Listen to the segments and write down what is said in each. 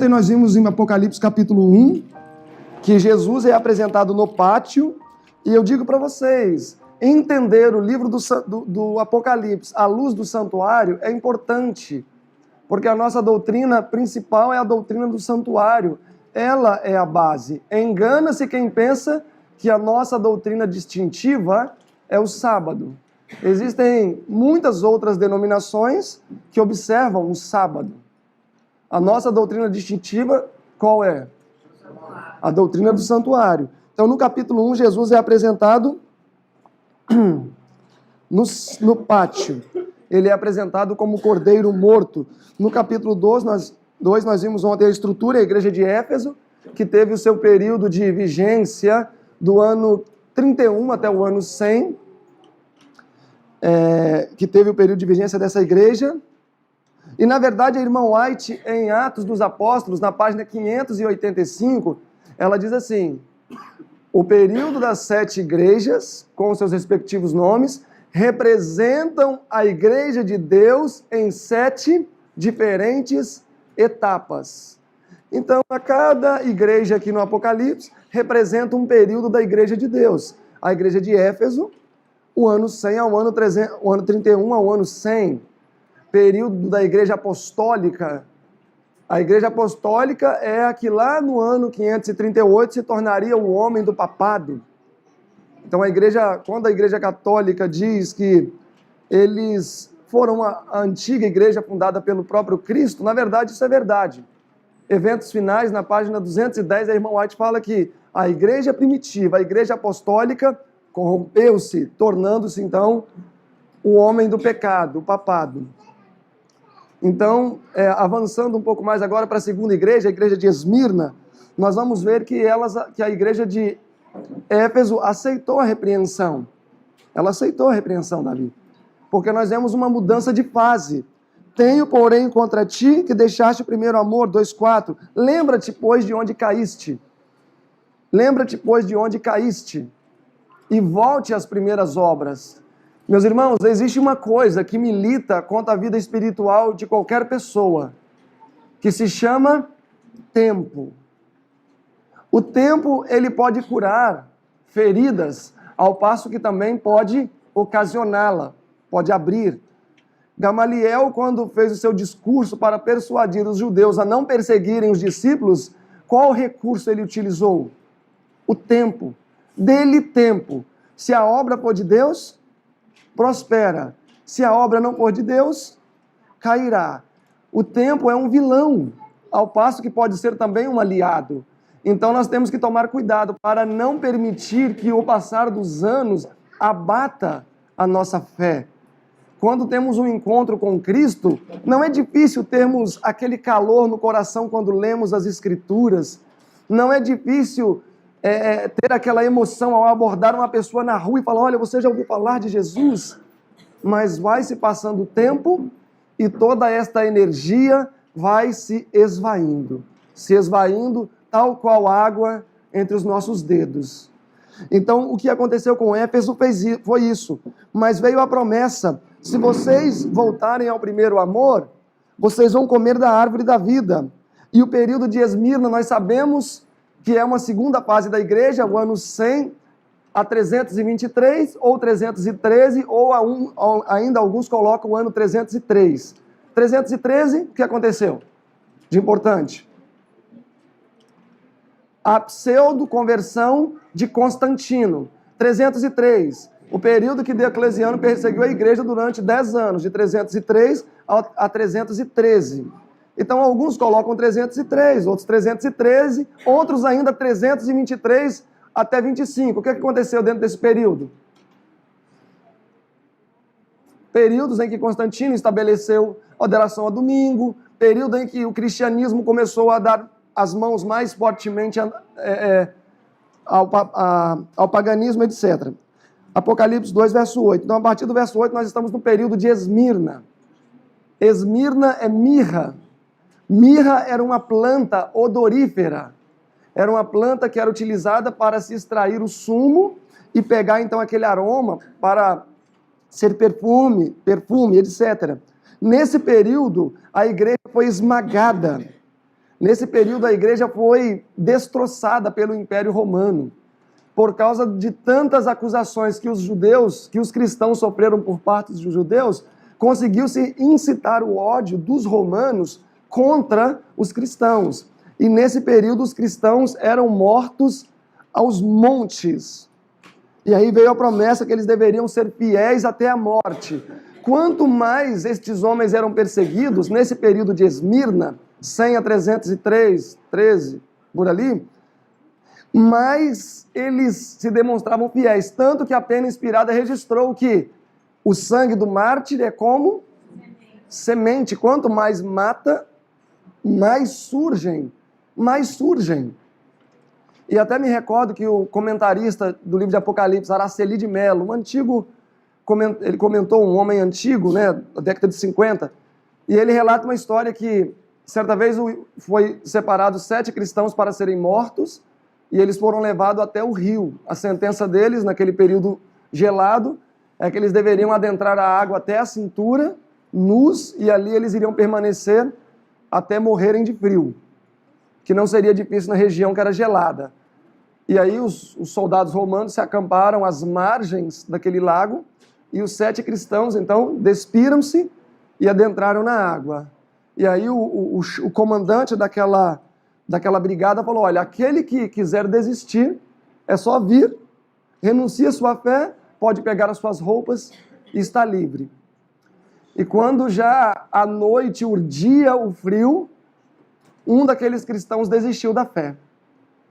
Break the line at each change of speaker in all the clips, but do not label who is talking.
Ontem nós vimos em Apocalipse capítulo 1 que Jesus é apresentado no pátio, e eu digo para vocês, entender o livro do Apocalipse à luz do santuário é importante, porque a nossa doutrina principal é a doutrina do santuário. Ela é a base. Engana-se quem pensa que a nossa doutrina distintiva é o sábado. Existem muitas outras denominações que observam o sábado. A nossa doutrina distintiva, qual é? A doutrina do santuário. Então, no capítulo 1, Jesus é apresentado no pátio. Ele é apresentado como cordeiro morto. No capítulo 2, nós vimos ontem a estrutura, a igreja de Éfeso, que teve o seu período de vigência do ano 31 até o ano 100, que teve o período de vigência dessa igreja. E, na verdade, a irmã White, em Atos dos Apóstolos, na página 585, ela diz assim: o período das 7 igrejas, com seus respectivos nomes, representam a igreja de Deus em 7 diferentes etapas. Então, a cada igreja aqui no Apocalipse representa um período da igreja de Deus. A igreja de Éfeso, o ano 100 ao ano 300, o ano 31 ao ano 100. Período da igreja apostólica. A igreja apostólica é a que lá no ano 538 se tornaria o homem do papado. Então quando a igreja católica diz que eles foram a antiga igreja fundada pelo próprio Cristo, na verdade isso é verdade. Eventos finais, na página 210, a irmã White fala que a igreja primitiva, a igreja apostólica, corrompeu-se, tornando-se então o homem do pecado, o papado. Então, avançando um pouco mais agora para a segunda igreja, a igreja de Esmirna, nós vamos ver que a igreja de Éfeso aceitou a repreensão. Ela aceitou a repreensão, Davi. Porque nós vemos uma mudança de fase. Tenho, porém, contra ti que deixaste o primeiro amor, 2:4. Lembra-te, pois, de onde caíste. Lembra-te, pois, de onde caíste. E volte às primeiras obras. Meus irmãos, existe uma coisa que milita contra a vida espiritual de qualquer pessoa, que se chama tempo. O tempo, ele pode curar feridas, ao passo que também pode ocasioná-la, pode abrir. Gamaliel, quando fez o seu discurso para persuadir os judeus a não perseguirem os discípulos, qual recurso ele utilizou? O tempo. Dê-lhe tempo. Se a obra for de Deus, prospera. Se a obra não for de Deus, cairá. O tempo é um vilão, ao passo que pode ser também um aliado. Então nós temos que tomar cuidado para não permitir que o passar dos anos abata a nossa fé. Quando temos um encontro com Cristo, não é difícil termos aquele calor no coração quando lemos as Escrituras. Não é difícil ter aquela emoção ao abordar uma pessoa na rua e falar: olha, você já ouviu falar de Jesus? Mas vai se passando o tempo e toda esta energia vai se esvaindo, tal qual água entre os nossos dedos. Então, o que aconteceu com Éfeso foi isso. Mas veio a promessa: se vocês voltarem ao primeiro amor, vocês vão comer da árvore da vida. E o período de Esmirna, nós sabemos que é uma segunda fase da igreja, o ano 100 a 323, ou 313, ou ainda alguns colocam o ano 303. 313, o que aconteceu de importante? A pseudo-conversão de Constantino. 303, o período que Diocleciano perseguiu a igreja durante 10 anos, de 303 a 313. Então, alguns colocam 303, outros 313, outros ainda 323 até 25. O que aconteceu dentro desse período? Períodos em que Constantino estabeleceu adoração a domingo, período em que o cristianismo começou a dar as mãos mais fortemente ao paganismo, etc. Apocalipse 2, verso 8. Então, a partir do verso 8, nós estamos no período de Esmirna. Esmirna é mirra. Mirra era uma planta odorífera. Era uma planta que era utilizada para se extrair o sumo e pegar, então, aquele aroma para ser perfume, etc. Nesse período, a igreja foi esmagada. Nesse período, a igreja foi destroçada pelo Império Romano, por causa de tantas acusações que os cristãos sofreram por parte dos judeus, conseguiu-se incitar o ódio dos romanos contra os cristãos. E nesse período, os cristãos eram mortos aos montes. E aí veio a promessa que eles deveriam ser fiéis até a morte. Quanto mais estes homens eram perseguidos, nesse período de Esmirna, 100 a 303, 13, por ali, mais eles se demonstravam fiéis. Tanto que a pena inspirada registrou que o sangue do mártir é como semente. Quanto mais mata, mais surgem. E até me recordo que o comentarista do livro de Apocalipse, Araceli de Mello, ele comentou um homem antigo, né, da década de 50, e ele relata uma história que, certa vez, foi separado 7 cristãos para serem mortos, e eles foram levados até o rio. A sentença deles, naquele período gelado, é que eles deveriam adentrar a água até a cintura, nus, e ali eles iriam permanecer até morrerem de frio, que não seria difícil na região que era gelada. E aí os soldados romanos se acamparam às margens daquele lago, e os 7 cristãos, então, despiram-se e adentraram na água. E aí o comandante daquela brigada falou: olha, aquele que quiser desistir, é só vir, renuncia a sua fé, pode pegar as suas roupas e está livre. E quando já à noite urdia o frio, um daqueles cristãos desistiu da fé.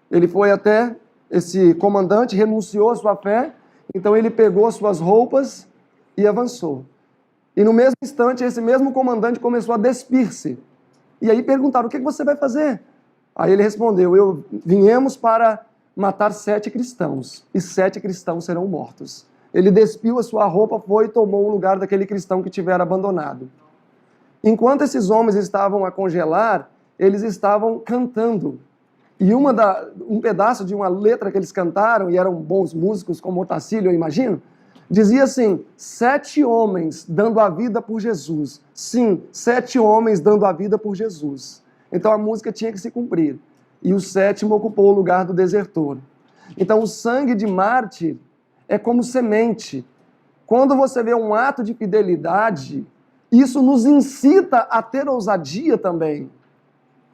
Ele foi até esse comandante, renunciou a sua fé, então ele pegou as suas roupas e avançou. E no mesmo instante, esse mesmo comandante começou a despir-se. E aí perguntaram: o que você vai fazer? Aí ele respondeu: viemos para matar 7 cristãos, e 7 cristãos serão mortos. Ele despiu a sua roupa, foi e tomou o lugar daquele cristão que tivera abandonado. Enquanto esses homens estavam a congelar, eles estavam cantando. E um pedaço de uma letra que eles cantaram, e eram bons músicos como Otacílio, eu imagino, dizia assim: 7 homens dando a vida por Jesus. Sim, 7 homens dando a vida por Jesus. Então a música tinha que se cumprir. E o 7º ocupou o lugar do desertor. Então o sangue de mártir é como semente. Quando você vê um ato de fidelidade, isso nos incita a ter ousadia também.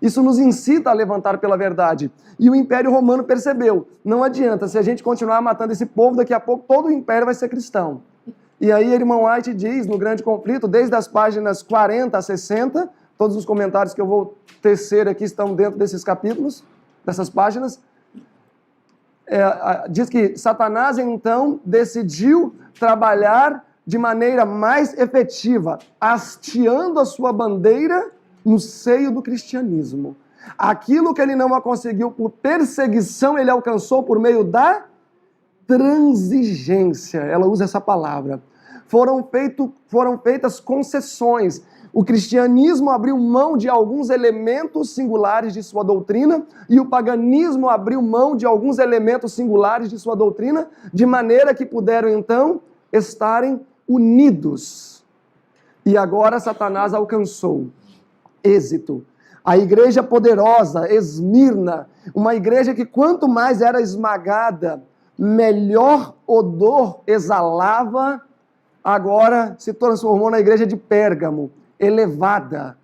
Isso nos incita a levantar pela verdade. E o Império Romano percebeu: não adianta, se a gente continuar matando esse povo, daqui a pouco todo o Império vai ser cristão. E aí, irmão White diz, no Grande Conflito, desde as páginas 40 a 60, todos os comentários que eu vou tecer aqui estão dentro desses capítulos, dessas páginas, diz que Satanás, então, decidiu trabalhar de maneira mais efetiva, hasteando a sua bandeira no seio do cristianismo. Aquilo que ele não conseguiu por perseguição, ele alcançou por meio da transigência. Ela usa essa palavra. Foram feitas concessões. O cristianismo abriu mão de alguns elementos singulares de sua doutrina e o paganismo abriu mão de alguns elementos singulares de sua doutrina, de maneira que puderam, então, estarem unidos. E agora Satanás alcançou êxito. A igreja poderosa, Esmirna, uma igreja que quanto mais era esmagada, melhor odor exalava, agora se transformou na igreja de Pérgamo, elevada,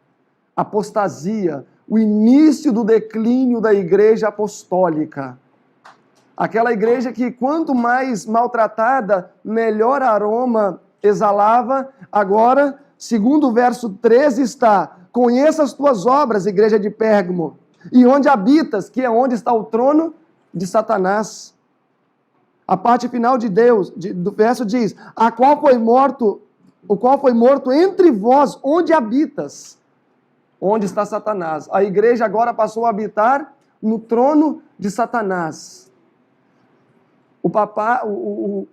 apostasia, o início do declínio da igreja apostólica. Aquela igreja que quanto mais maltratada, melhor aroma exalava, agora, segundo o verso 13 está: conheça as tuas obras, igreja de Pérgamo, e onde habitas, que é onde está o trono de Satanás. A parte final do verso diz: o qual foi morto entre vós, onde habitas, onde está Satanás. A igreja agora passou a habitar no trono de Satanás. O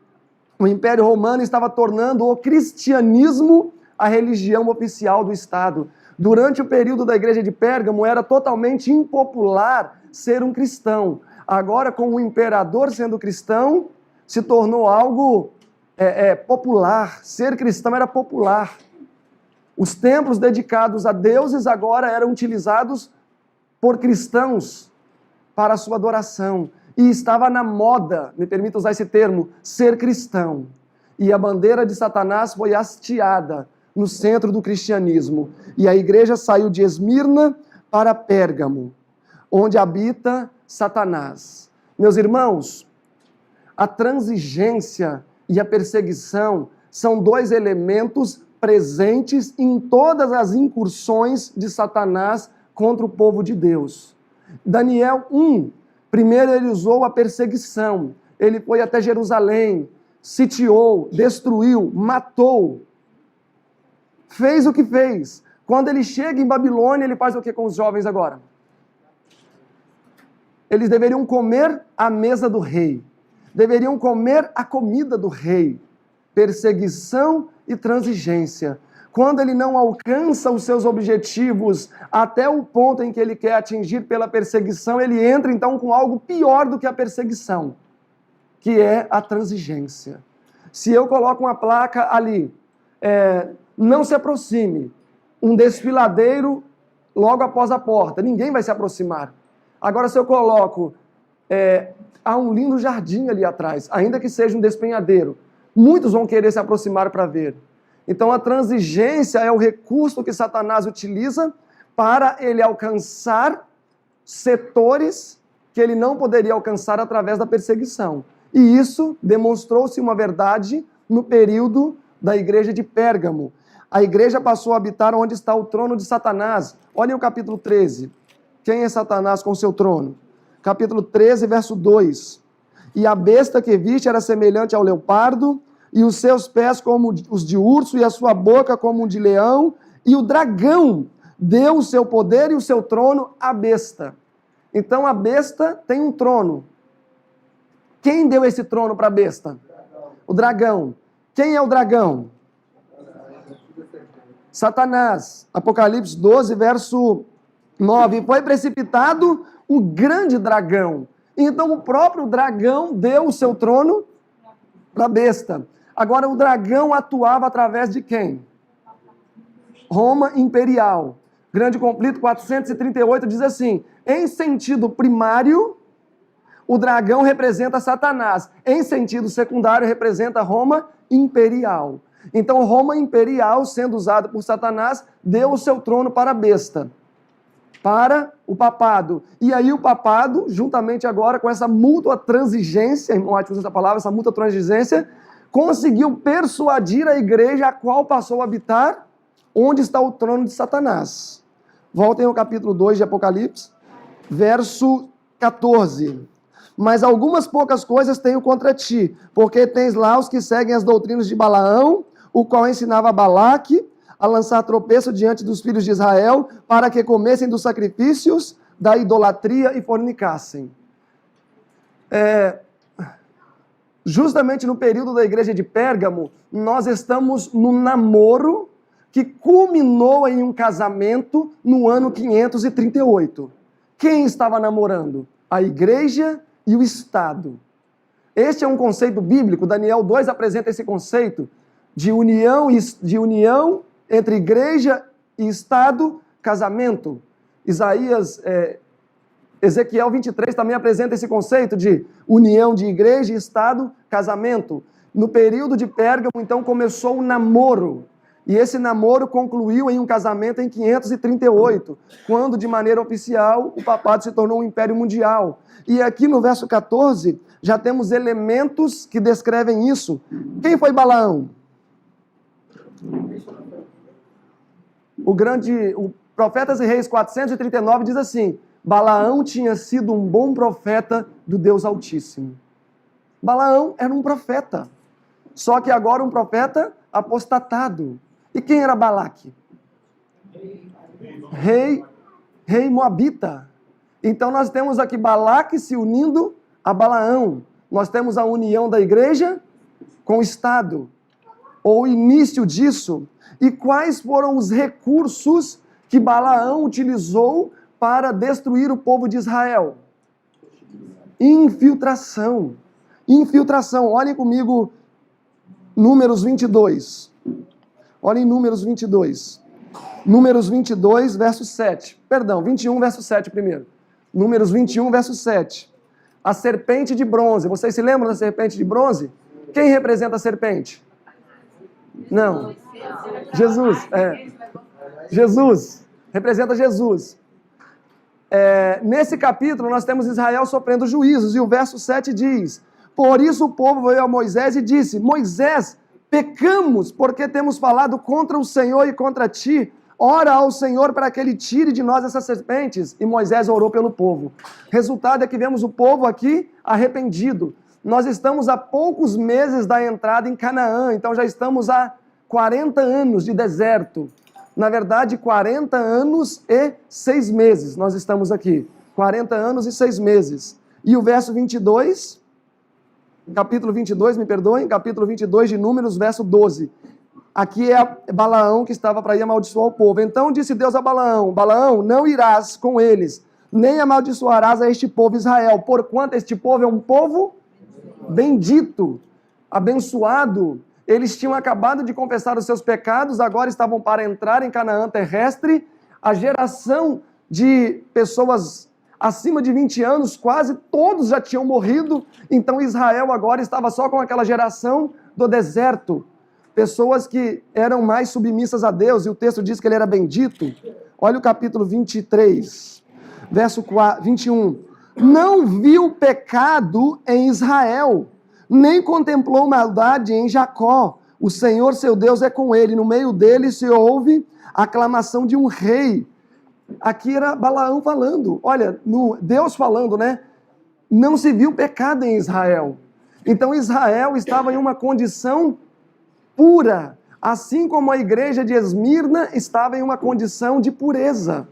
Império Romano estava tornando o cristianismo a religião oficial do Estado. Durante o período da igreja de Pérgamo, era totalmente impopular ser um cristão. Agora, com o imperador sendo cristão, se tornou algo popular. Ser cristão era popular. Os templos dedicados a deuses agora eram utilizados por cristãos para a sua adoração. E estava na moda, me permita usar esse termo, ser cristão. E a bandeira de Satanás foi hasteada no centro do cristianismo. E a igreja saiu de Esmirna para Pérgamo, onde habita Satanás. Meus irmãos, a transigência e a perseguição são dois elementos presentes em todas as incursões de Satanás contra o povo de Deus. Daniel 1, primeiro ele usou a perseguição. Ele foi até Jerusalém, sitiou, destruiu, matou. Fez o que fez. Quando ele chega em Babilônia, ele faz o que com os jovens agora? Eles deveriam comer à mesa do rei. Deveriam comer a comida do rei. Perseguição e transigência. Quando ele não alcança os seus objetivos até o ponto em que ele quer atingir pela perseguição, ele entra então com algo pior do que a perseguição, que é a transigência. Se eu coloco uma placa ali, não se aproxime, um desfiladeiro logo após a porta, ninguém vai se aproximar. Agora, se eu coloco, há um lindo jardim ali atrás, ainda que seja um despenhadeiro, muitos vão querer se aproximar para ver. Então, a transigência é o recurso que Satanás utiliza para ele alcançar setores que ele não poderia alcançar através da perseguição. E isso demonstrou-se uma verdade no período da igreja de Pérgamo. A igreja passou a habitar onde está o trono de Satanás. Olhem o capítulo 13. Quem é Satanás com seu trono? Capítulo 13, verso 2. E a besta que viste era semelhante ao leopardo, e os seus pés como os de urso, e a sua boca como um de leão, e o dragão deu o seu poder e o seu trono à besta. Então a besta tem um trono. Quem deu esse trono para a besta? O dragão. Quem é o dragão? Satanás. Apocalipse 12, verso 9. E foi precipitado o grande dragão. Então o próprio dragão deu o seu trono para a besta. Agora o dragão atuava através de quem? Roma Imperial. Grande Conflito 438 diz assim: em sentido primário, o dragão representa Satanás. Em sentido secundário, representa Roma Imperial. Então Roma Imperial, sendo usado por Satanás, deu o seu trono para a besta, para o papado. E aí o papado, juntamente agora com essa mútua transigência, irmão White usa essa palavra, essa mútua transigência, conseguiu persuadir a igreja a qual passou a habitar onde está o trono de Satanás. Voltem ao capítulo 2 de Apocalipse, verso 14. Mas algumas poucas coisas tenho contra ti, porque tens lá os que seguem as doutrinas de Balaão, o qual ensinava Balaque a lançar tropeço diante dos filhos de Israel, para que comessem dos sacrifícios da idolatria e fornicassem. Justamente no período da igreja de Pérgamo, nós estamos no namoro que culminou em um casamento no ano 538. Quem estava namorando? A igreja e o Estado. Este é um conceito bíblico. Daniel 2 apresenta esse conceito de união entre igreja e Estado, casamento. Ezequiel 23 também apresenta esse conceito de união de igreja e Estado, casamento. No período de Pérgamo, então, começou o namoro. E esse namoro concluiu em um casamento em 538, quando, de maneira oficial, o papado se tornou um império mundial. E aqui no verso 14, já temos elementos que descrevem isso. Quem foi Balaão? O Profetas e Reis 439 diz assim: Balaão tinha sido um bom profeta do Deus Altíssimo. Balaão era um profeta, só que agora um profeta apostatado. E quem era Balaque? Rei Moabita. Então nós temos aqui Balaque se unindo a Balaão. Nós temos a união da igreja com o Estado, ou o início disso. E quais foram os recursos que Balaão utilizou para destruir o povo de Israel? Infiltração. Infiltração. Olhem comigo Números 22. Olhem Números 22. Números 22, verso 7. Perdão, 21, verso 7 primeiro. Números 21, verso 7. A serpente de bronze. Vocês se lembram da serpente de bronze? Quem representa a serpente? Não. Jesus. Jesus. Representa Jesus. Nesse capítulo nós temos Israel sofrendo juízos. E o verso 7 diz: por isso o povo veio a Moisés e disse: Moisés, pecamos porque temos falado contra o Senhor e contra ti. Ora ao Senhor para que ele tire de nós essas serpentes. E Moisés orou pelo povo. Resultado é que vemos o povo aqui arrependido. Nós estamos a poucos meses da entrada em Canaã, então já estamos há 40 anos de deserto. Na verdade, 40 anos e 6 meses nós estamos aqui. 40 anos e 6 meses. E o verso 22, capítulo 22, me perdoem, capítulo 22 de Números, verso 12. Aqui é Balaão que estava para ir amaldiçoar o povo. Então disse Deus a Balaão: Balaão, não irás com eles, nem amaldiçoarás a este povo Israel, porquanto este povo é um povo bendito, abençoado. Eles tinham acabado de confessar os seus pecados, agora estavam para entrar em Canaã terrestre. A geração de pessoas acima de 20 anos, quase todos já tinham morrido. Então Israel agora estava só com aquela geração do deserto. Pessoas que eram mais submissas a Deus, e o texto diz que ele era bendito. Olha o capítulo 23, verso 21. Não viu pecado em Israel, nem contemplou maldade em Jacó. O Senhor seu Deus é com ele, no meio dele se ouve a aclamação de um rei. Aqui era Balaão falando, olha, Deus falando, né? Não se viu pecado em Israel. Então Israel estava em uma condição pura, assim como a igreja de Esmirna estava em uma condição de pureza.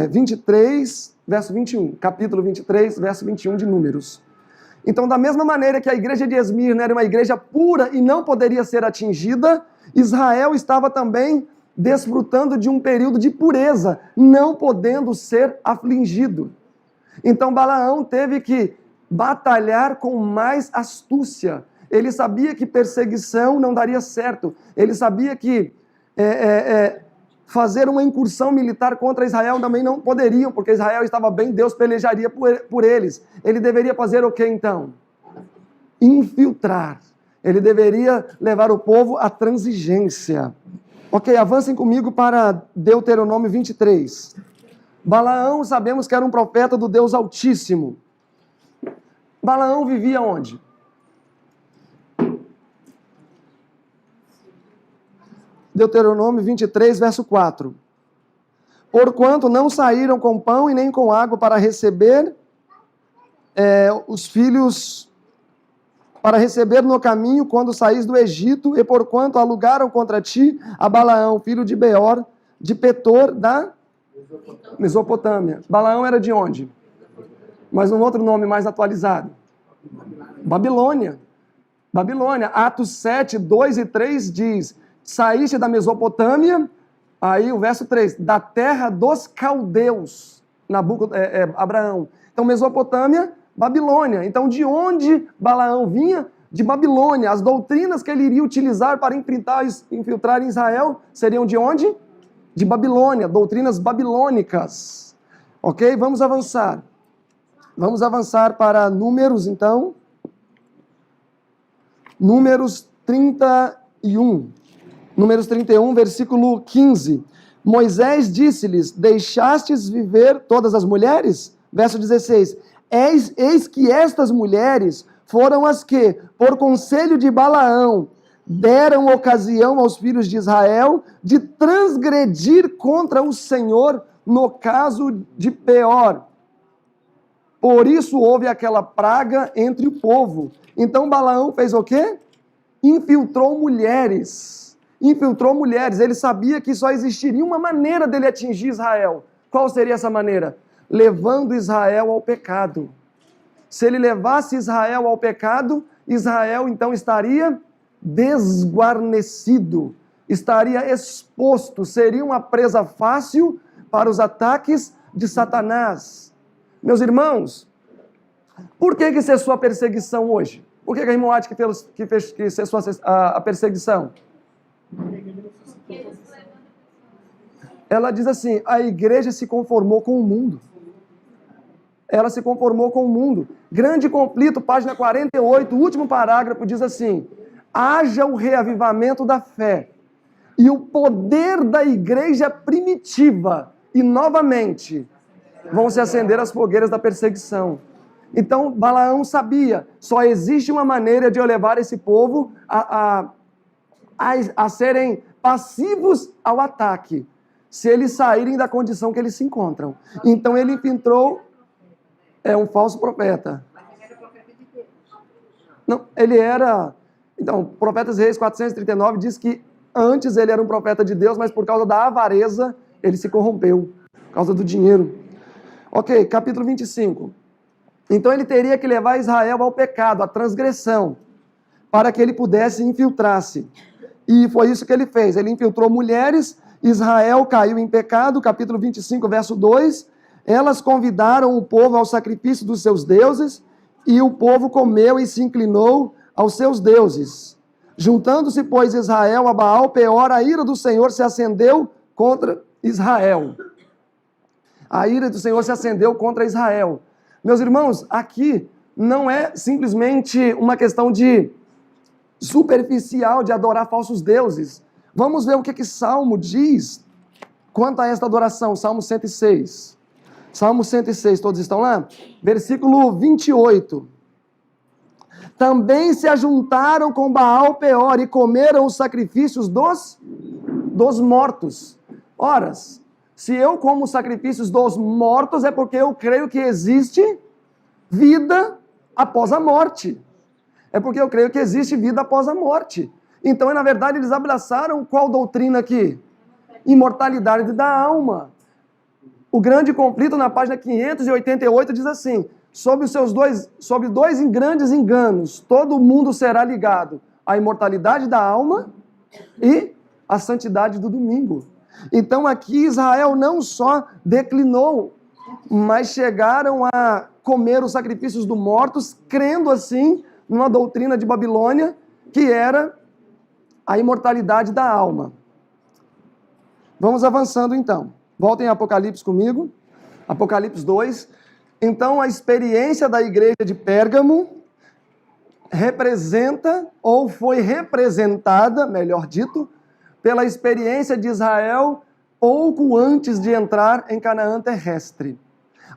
23, verso 21, capítulo 23, verso 21 de Números. Então, da mesma maneira que a igreja de Esmirna era uma igreja pura e não poderia ser atingida, Israel estava também desfrutando de um período de pureza, não podendo ser afligido. Então, Balaão teve que batalhar com mais astúcia. Ele sabia que perseguição não daria certo. Ele sabia que fazer uma incursão militar contra Israel também não poderiam, porque Israel estava bem, Deus pelejaria por eles. Ele deveria fazer o que então? Infiltrar. Ele deveria levar o povo à transigência. Ok, avancem comigo para Deuteronômio 23. Balaão, sabemos que era um profeta do Deus Altíssimo. Balaão vivia onde? Deuteronômio 23, verso 4. Porquanto não saíram com pão e nem com água para receber os filhos, para receber no caminho quando saís do Egito, e porquanto alugaram contra ti a Balaão, filho de Beor, de Petor, da Mesopotâmia. Balaão era de onde? Mas um outro nome mais atualizado. Babilônia. Babilônia. Atos 7, 2 e 3 diz: saíste da Mesopotâmia, aí o verso 3, da terra dos caldeus, Abraão. Então, Mesopotâmia, Babilônia. Então, de onde Balaão vinha? De Babilônia. As doutrinas que ele iria utilizar para infiltrar em Israel seriam de onde? De Babilônia, doutrinas babilônicas. Ok? Vamos avançar. Vamos avançar para Números, então. Números 31. Números 31, versículo 15. Moisés disse-lhes: deixastes viver todas as mulheres? Verso 16. Eis que estas mulheres foram as que, por conselho de Balaão, deram ocasião aos filhos de Israel de transgredir contra o Senhor no caso de Peor. Por isso houve aquela praga entre o povo. Então Balaão fez o quê? Infiltrou mulheres. Infiltrou mulheres. Ele sabia que só existiria uma maneira dele atingir Israel. Qual seria essa maneira? Levando Israel ao pecado. Se ele levasse Israel ao pecado, Israel então estaria desguarnecido, estaria exposto, seria uma presa fácil para os ataques de Satanás. Meus irmãos, por que cessou a perseguição hoje? Por que a irmã Ati que cessou a perseguição? ela diz assim, a igreja se conformou com o mundo. Ela se conformou com o mundo. Grande Conflito, página 48, o último parágrafo diz assim, haja o reavivamento da fé e o poder da igreja primitiva e novamente vão se acender as fogueiras da perseguição. Então, Balaão sabia, só existe uma maneira de eu levar esse povo a serem passivos ao ataque, se eles saírem da condição que eles se encontram. Então, ele infiltrou um falso profeta. Não, ele era... Então, Profetas Reis 439 diz que antes ele era um profeta de Deus, mas por causa da avareza, ele se corrompeu, por causa do dinheiro. Ok, capítulo 25. Então ele teria que levar Israel ao pecado, à transgressão, para que ele pudesse infiltrar-se. E foi isso que ele fez. Ele infiltrou mulheres, Israel caiu em pecado, capítulo 25, verso 2. Elas convidaram o povo ao sacrifício dos seus deuses, e o povo comeu e se inclinou aos seus deuses. Juntando-se, pois, Israel a Baal Peor, a ira do Senhor se acendeu contra Israel. A ira do Senhor se acendeu contra Israel. Meus irmãos, aqui não é simplesmente uma questão de superficial de adorar falsos deuses. Vamos ver o que Salmo diz quanto a esta adoração. Salmo 106. Salmo 106, todos estão lá? Versículo 28. Também se ajuntaram com Baal Peor e comeram os sacrifícios dos mortos. Ora, se eu como os sacrifícios dos mortos, é porque eu creio que existe vida após a morte. É porque eu creio que existe vida após a morte. Então, na verdade, eles abraçaram qual doutrina aqui? Imortalidade da alma. O Grande Conflito, na página 588, diz assim, sobre dois grandes enganos, todo mundo será ligado. A imortalidade da alma e a santidade do domingo. Então aqui Israel não só declinou, mas chegaram a comer os sacrifícios dos mortos, crendo assim numa doutrina de Babilônia, que era a imortalidade da alma. Vamos avançando então. Voltem a Apocalipse comigo. Apocalipse 2. Então a experiência da igreja de Pérgamo representa, ou foi representada, melhor dito, pela experiência de Israel pouco antes de entrar em Canaã terrestre.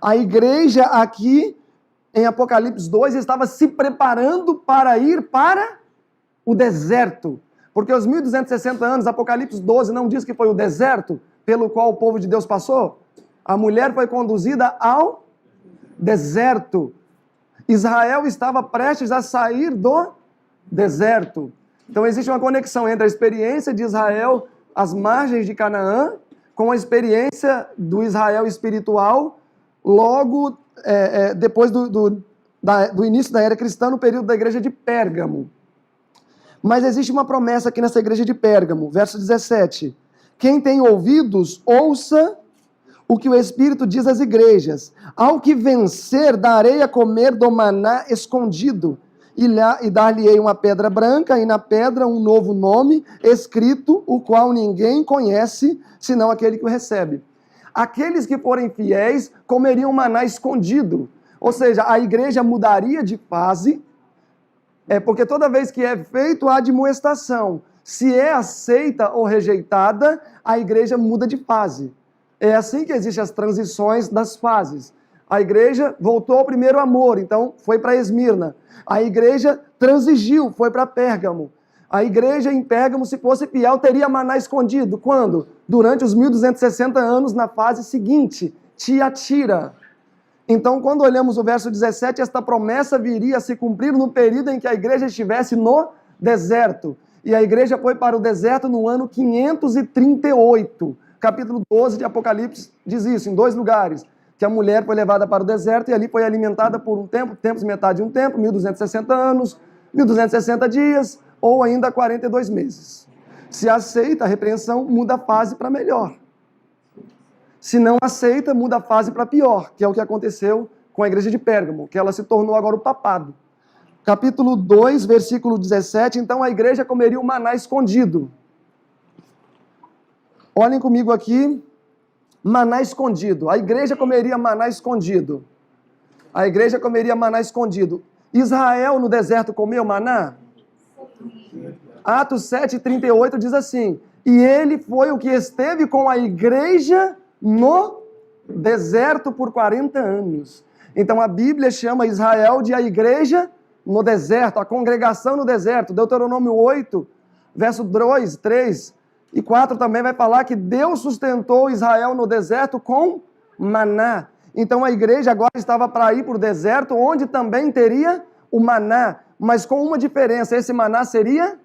A igreja aqui, em Apocalipse 2, estava se preparando para ir para o deserto. Porque os 1260 anos, Apocalipse 12 não diz que foi o deserto pelo qual o povo de Deus passou? A mulher foi conduzida ao deserto. Israel estava prestes a sair do deserto. Então existe uma conexão entre a experiência de Israel às margens de Canaã com a experiência do Israel espiritual logo depois do início da era cristã, no período da igreja de Pérgamo. Mas existe uma promessa aqui nessa igreja de Pérgamo, verso 17. Quem tem ouvidos, ouça o que o Espírito diz às igrejas. Ao que vencer, darei a comer do maná escondido, e dar-lhe-ei uma pedra branca, e na pedra um novo nome escrito, o qual ninguém conhece, senão aquele que o recebe. Aqueles que forem fiéis comeriam maná escondido. Ou seja, a igreja mudaria de fase, porque toda vez que é feito a admoestação, se é aceita ou rejeitada, a igreja muda de fase. É assim que existem as transições das fases. A igreja voltou ao primeiro amor, então foi para Esmirna. A igreja transigiu, foi para Pérgamo. A igreja em Pérgamo, se fosse fiel, teria maná escondido. Quando? Durante os 1260 anos, na fase seguinte, Tiatira. Então, quando olhamos o verso 17, esta promessa viria a se cumprir no período em que a igreja estivesse no deserto. E a igreja foi para o deserto no ano 538. Capítulo 12 de Apocalipse diz isso, em 2 lugares. Que a mulher foi levada para o deserto e ali foi alimentada por um tempo, tempos metade de um tempo, 1260 anos, 1260 dias, ou ainda 42 meses. Se aceita a repreensão, muda a fase para melhor. Se não aceita, muda a fase para pior, que é o que aconteceu com a igreja de Pérgamo, que ela se tornou agora o papado. Capítulo 2, versículo 17, então a igreja comeria o maná escondido. Olhem comigo aqui, Maná escondido. A igreja comeria maná escondido. A igreja comeria maná escondido. Israel no deserto comeu maná? Atos 7:38 diz assim: e ele foi o que esteve com a igreja no deserto por 40 anos. Então a Bíblia chama Israel de a igreja no deserto, a congregação no deserto. Deuteronômio 8, verso 2, 3 e 4 também vai falar que Deus sustentou Israel no deserto com maná. Então a igreja agora estava para ir para o deserto, onde também teria o maná, mas com uma diferença: esse maná seria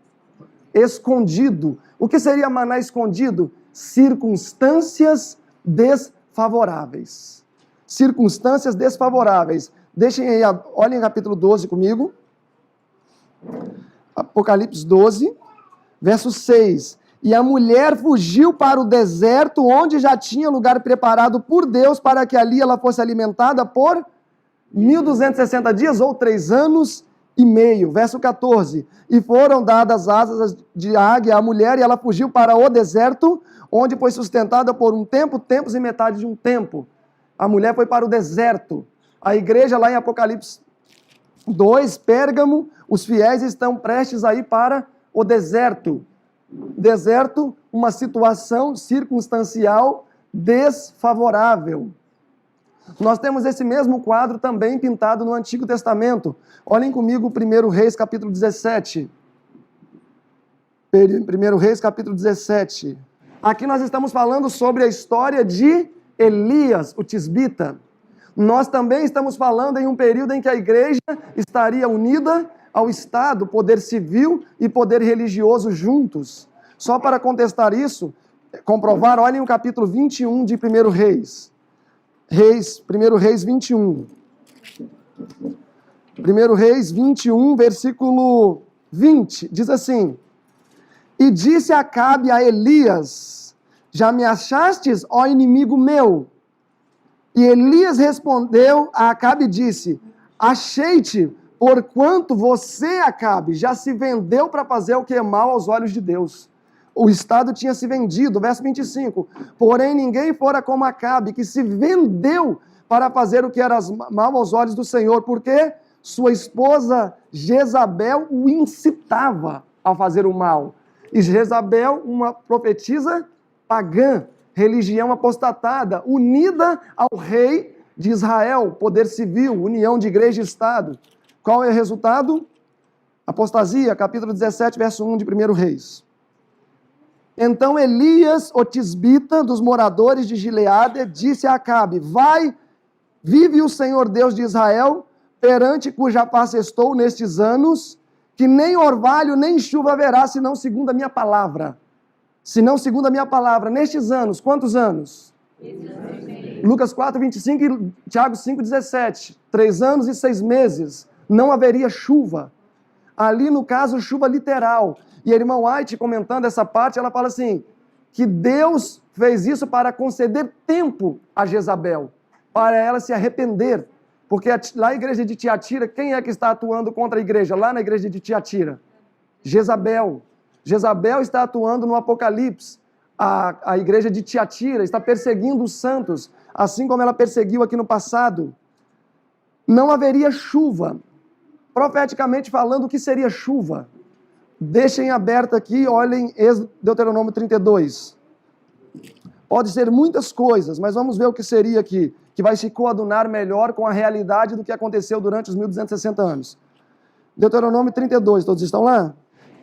escondido. O que seria maná escondido? Circunstâncias desfavoráveis. Circunstâncias desfavoráveis. Deixem aí, olhem capítulo 12 comigo. Apocalipse 12, verso 6. E a mulher fugiu para o deserto, onde já tinha lugar preparado por Deus, para que ali ela fosse alimentada por 1260 dias ou 3 anos e meio. Verso 14. E foram dadas asas de águia à mulher, e ela fugiu para o deserto, onde foi sustentada por um tempo, tempos e metade de um tempo. A mulher foi para o deserto. A igreja lá em Apocalipse 2, Pérgamo, os fiéis estão prestes a ir para o deserto. Deserto, uma situação circunstancial desfavorável. Nós temos esse mesmo quadro também pintado no Antigo Testamento. Olhem comigo 1 Reis, capítulo 17. 1 Reis, capítulo 17. Aqui nós estamos falando sobre a história de Elias, o tisbita. Nós também estamos falando em um período em que a igreja estaria unida ao Estado, poder civil e poder religioso juntos. Só para contestar isso, comprovar, olhem o capítulo 21 de 1 Reis. 1 Reis 21. 1 Reis 21, versículo 20, diz assim: e disse Acabe a Elias: já me achastes, ó inimigo meu? E Elias respondeu a Acabe e disse: achei-te, porquanto você, Acabe, já se vendeu para fazer o que é mal aos olhos de Deus. O Estado tinha se vendido. Verso 25. Porém, ninguém fora como Acabe, que se vendeu para fazer o que era mal aos olhos do Senhor, porque sua esposa Jezabel o incitava a fazer o mal. E Jezabel, uma profetisa pagã, religião apostatada, unida ao rei de Israel, poder civil, união de igreja e Estado. Qual é o resultado? Apostasia, capítulo 17, verso 1 de 1 Reis. Então Elias, o tisbita dos moradores de Gileade, disse a Acabe: vai, vive o Senhor Deus de Israel, perante cuja face estou nestes anos, que nem orvalho nem chuva haverá, senão segundo a minha palavra. Senão segundo a minha palavra. Nestes anos, quantos anos? Lucas 4, 25 e Tiago 5, 17. 3 anos e 6 meses. Não haveria chuva. Ali, no caso, chuva literal. E a irmã White, comentando essa parte, ela fala assim, que Deus fez isso para conceder tempo a Jezabel, para ela se arrepender. Porque lá na igreja de Tiatira, quem é que está atuando contra a igreja? Lá na igreja de Tiatira? Jezabel. Jezabel está atuando no Apocalipse. A igreja de Tiatira está perseguindo os santos, assim como ela perseguiu aqui no passado. Não haveria chuva. Profeticamente falando, o que seria chuva? Deixem aberto aqui, olhem Deuteronômio 32. Pode ser muitas coisas, mas vamos ver o que seria aqui, que vai se coadunar melhor com a realidade do que aconteceu durante os 1260 anos. Deuteronômio 32, todos estão lá?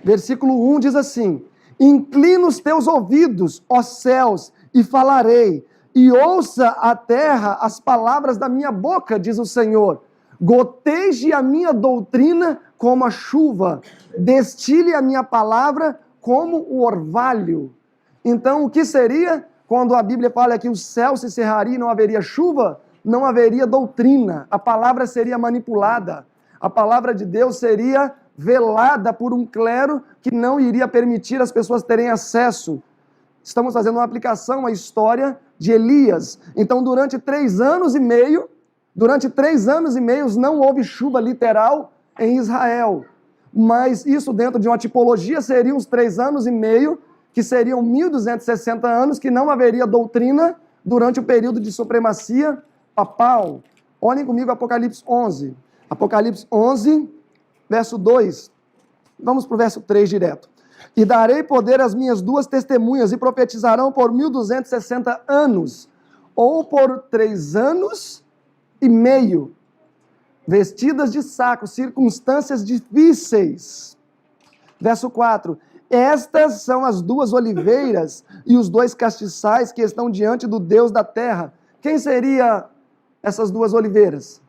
Versículo 1 diz assim: inclina os teus ouvidos, ó céus, e falarei, e ouça a terra as palavras da minha boca, diz o Senhor. Goteje a minha doutrina como a chuva, destile a minha palavra como o orvalho. Então, o que seria quando a Bíblia fala que o céu se cerraria e não haveria chuva? Não haveria doutrina, a palavra seria manipulada, a palavra de Deus seria velada por um clero que não iria permitir as pessoas terem acesso. Estamos fazendo uma aplicação à história de Elias. Então, durante 3 anos e meio, não houve chuva literal em Israel. Mas isso dentro de uma tipologia seriam uns 3 anos e meio, que seriam 1260 anos, que não haveria doutrina, durante o período de supremacia papal. Olhem comigo Apocalipse 11. Apocalipse 11, verso 2. Vamos para o verso 3 direto. E darei poder às minhas duas testemunhas, e profetizarão por 1260 anos, ou por 3 anos e meio, vestidas de saco, circunstâncias difíceis. Verso 4. Estas são as duas oliveiras e os dois castiçais que estão diante do Deus da terra. Quem seria essas duas oliveiras?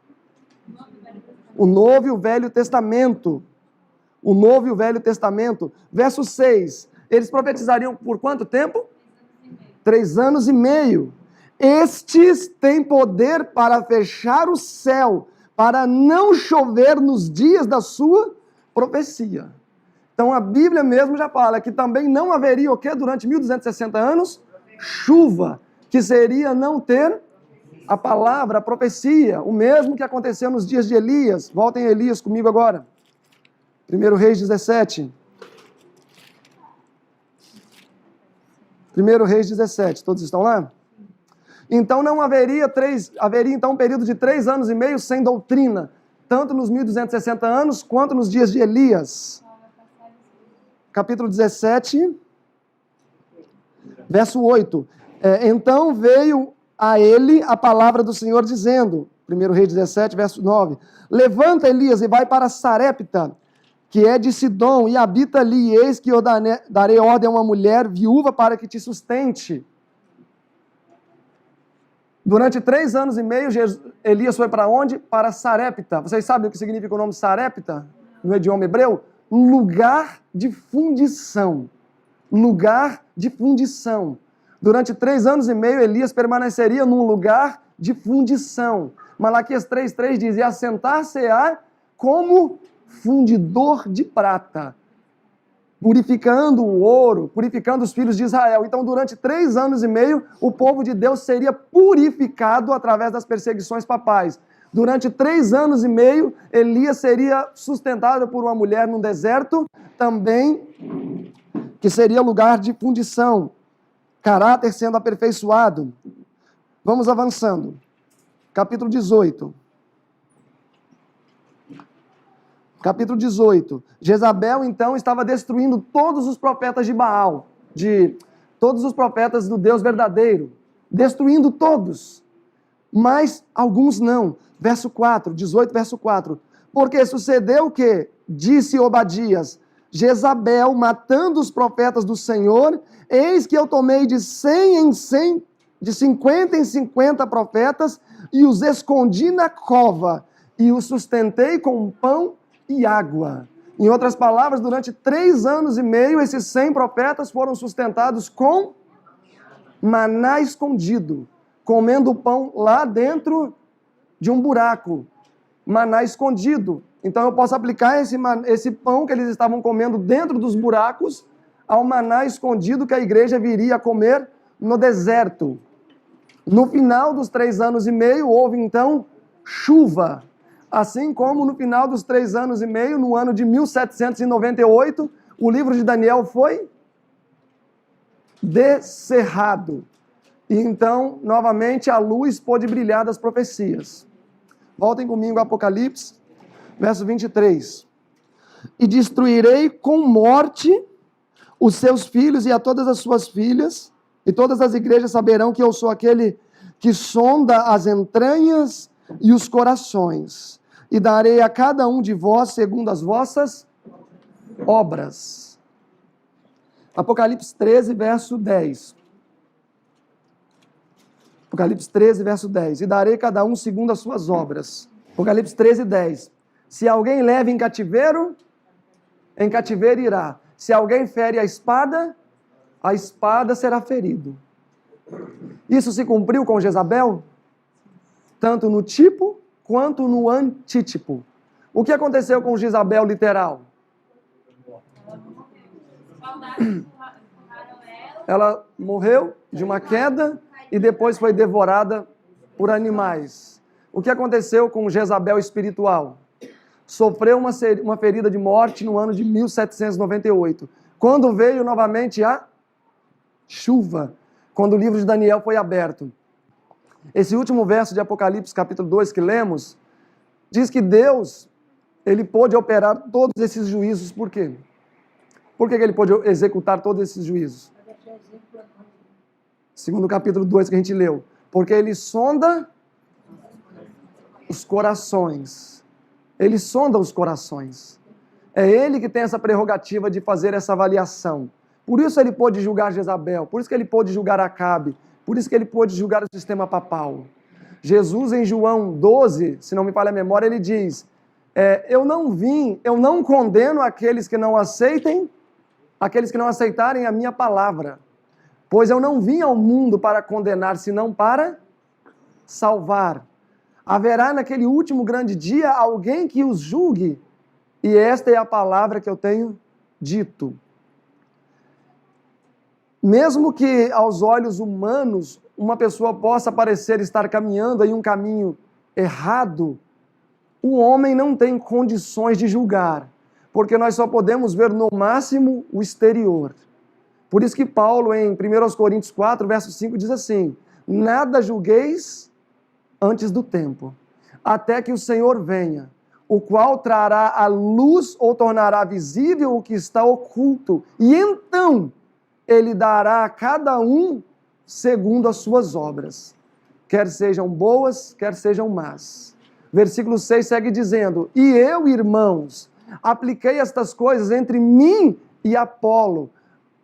O Novo e o Velho Testamento. O Novo e o Velho Testamento. Verso 6. Eles profetizariam por quanto tempo? 3 anos e meio. Estes têm poder para fechar o céu, para não chover nos dias da sua profecia. Então a Bíblia mesmo já fala que também não haveria o quê? Durante 1260 anos? Chuva, que seria não ter a palavra, a profecia, o mesmo que aconteceu nos dias de Elias. Voltem a Elias comigo agora. 1 Reis 17. 1 Reis 17, todos estão lá? Então não haveria então um período de 3 anos e meio sem doutrina, tanto nos 1260 anos quanto nos dias de Elias. Capítulo 17, verso 8. Então veio a ele a palavra do Senhor dizendo, 1 Reis 17, verso 9, levanta, Elias, e vai para Sarepta, que é de Sidom, e habita ali, e eis que eu darei ordem a uma mulher viúva para que te sustente. Durante 3 anos e meio, Elias foi para onde? Para Sarepta. Vocês sabem o que significa o nome Sarepta no idioma hebreu? Lugar de fundição. Lugar de fundição. Durante 3 anos e meio, Elias permaneceria num lugar de fundição. Malaquias 3,3 diz, e assentar-se-á como fundidor de prata, purificando o ouro, purificando os filhos de Israel. Então, durante 3 anos e meio, o povo de Deus seria purificado através das perseguições papais. Durante 3 anos e meio, Elias seria sustentado por uma mulher num deserto, também, que seria lugar de fundição, caráter sendo aperfeiçoado. Vamos avançando. Capítulo 18. Capítulo 18. Jezabel, então, estava destruindo todos os profetas de Baal, todos os profetas do Deus verdadeiro, destruindo todos, mas alguns não. Verso 4, 18, verso 4. Porque sucedeu que, disse Obadias, Jezabel, matando os profetas do Senhor, eis que eu tomei de 100 em 100, de 50 em 50 profetas, e os escondi na cova, e os sustentei com pão e água. Em outras palavras, durante 3 anos e meio, esses 100 profetas foram sustentados com maná escondido, comendo o pão lá dentro de um buraco, maná escondido. Então eu posso aplicar esse pão que eles estavam comendo dentro dos buracos ao maná escondido que a igreja viria a comer no deserto. No final dos 3 anos e meio, houve então chuva. Assim como no final dos 3 anos e meio, no ano de 1798, o livro de Daniel foi descerrado. E então, novamente, a luz pôde brilhar das profecias. Voltem comigo a Apocalipse, verso 23. E destruirei com morte os seus filhos e a todas as suas filhas, e todas as igrejas saberão que eu sou aquele que sonda as entranhas e os corações. E darei a cada um de vós segundo as vossas obras. Apocalipse 13, verso 10. Apocalipse 13, verso 10. E darei cada um segundo as suas obras. Apocalipse 13, 10. Se alguém leva em cativeiro irá. Se alguém fere a espada será ferido. Isso se cumpriu com Jezabel? Tanto no tipo quanto no antítipo. O que aconteceu com Jezabel literal? Ela morreu de uma queda e depois foi devorada por animais. O que aconteceu com Jezabel espiritual? Sofreu uma ferida de morte no ano de 1798. Quando veio novamente a chuva, quando o livro de Daniel foi aberto. Esse último verso de Apocalipse, capítulo 2, que lemos, diz que Deus, ele pôde operar todos esses juízos. Por quê? Por que ele pôde executar todos esses juízos? Segundo o capítulo 2 que a gente leu. Porque ele sonda os corações. Ele sonda os corações. É ele que tem essa prerrogativa de fazer essa avaliação. Por isso ele pôde julgar Jezabel, por isso que ele pôde julgar Acabe, por isso que ele pôde julgar o sistema papal. Jesus, em João 12, se não me falha a memória, ele diz, eu não condeno aqueles que não aceitarem a minha palavra, pois eu não vim ao mundo para condenar, senão para salvar. Haverá naquele último grande dia alguém que os julgue, e esta é a palavra que eu tenho dito. Mesmo que aos olhos humanos uma pessoa possa parecer estar caminhando em um caminho errado, o homem não tem condições de julgar, porque nós só podemos ver no máximo o exterior. Por isso que Paulo, em 1 Coríntios 4, verso 5, diz assim, nada julgueis antes do tempo, até que o Senhor venha, o qual trará à luz ou tornará visível o que está oculto, e então ele dará a cada um segundo as suas obras, quer sejam boas, quer sejam más. Versículo 6 segue dizendo, e eu, irmãos, apliquei estas coisas entre mim e Apolo,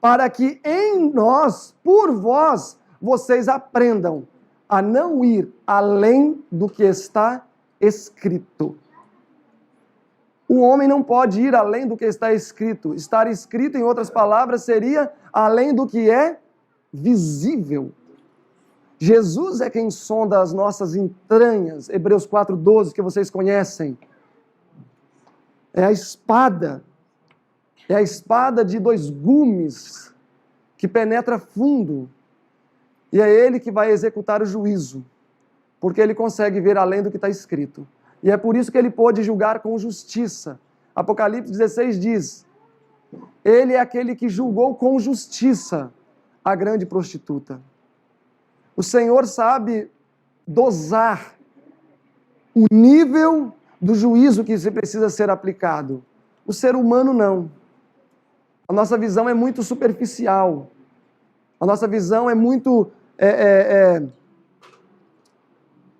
para que em nós, por vós, vocês aprendam a não ir além do que está escrito. O homem não pode ir além do que está escrito. Estar escrito, em outras palavras, seria além do que é visível. Jesus é quem sonda as nossas entranhas, Hebreus 4:12, que vocês conhecem. É a espada de 2 gumes, que penetra fundo, e é ele que vai executar o juízo, porque ele consegue ver além do que está escrito. E é por isso que ele pôde julgar com justiça. Apocalipse 16 diz, ele é aquele que julgou com justiça a grande prostituta. O Senhor sabe dosar o nível do juízo que precisa ser aplicado. O ser humano não. A nossa visão é muito superficial. A nossa visão é muito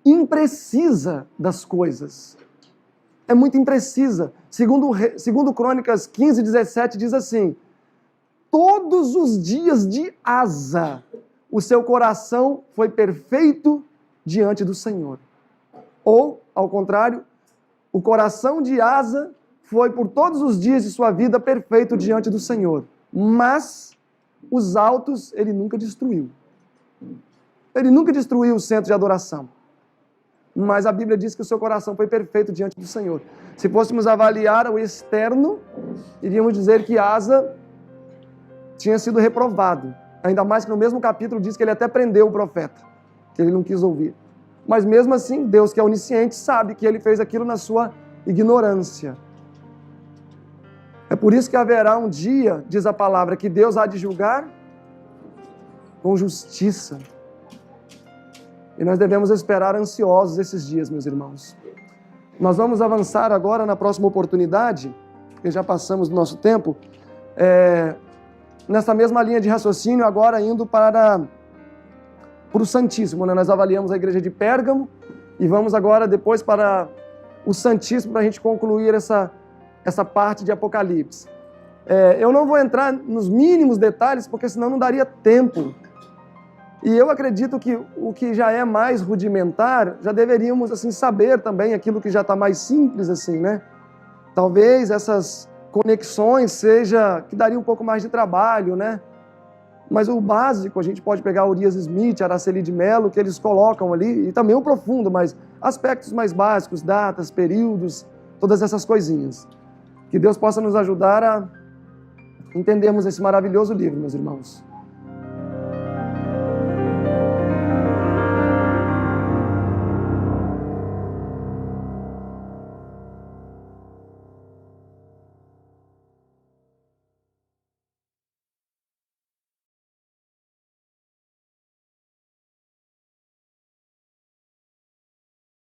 imprecisa das coisas. É muito imprecisa. Segundo Crônicas 15:17 diz assim, todos os dias de Asa, o seu coração foi perfeito diante do Senhor. Ou, ao contrário, o coração de Asa foi por todos os dias de sua vida perfeito diante do Senhor. Mas os altos ele nunca destruiu. Ele nunca destruiu o centro de adoração. Mas a Bíblia diz que o seu coração foi perfeito diante do Senhor. Se fôssemos avaliar o externo, iríamos dizer que Asa tinha sido reprovado. Ainda mais que no mesmo capítulo diz que ele até prendeu o profeta, que ele não quis ouvir. Mas mesmo assim, Deus, que é onisciente, sabe que ele fez aquilo na sua ignorância. É por isso que haverá um dia, diz a palavra, que Deus há de julgar com justiça. E nós devemos esperar ansiosos esses dias, meus irmãos. Nós vamos avançar agora na próxima oportunidade, porque já passamos do nosso tempo, nessa mesma linha de raciocínio, agora indo para o Santíssimo. Né? Nós avaliamos a igreja de Pérgamo e vamos agora depois para o Santíssimo para a gente concluir essa parte de Apocalipse. Eu não vou entrar nos mínimos detalhes, porque senão não daria tempo. E eu acredito que o que já é mais rudimentar, já deveríamos assim, saber também aquilo que já está mais simples, assim, né? Talvez essas conexões que daria um pouco mais de trabalho, né? Mas o básico, a gente pode pegar Urias Smith, Araceli de Mello, que eles colocam ali, e também o profundo, mas aspectos mais básicos, datas, períodos, todas essas coisinhas. Que Deus possa nos ajudar a entendermos esse maravilhoso livro, meus irmãos.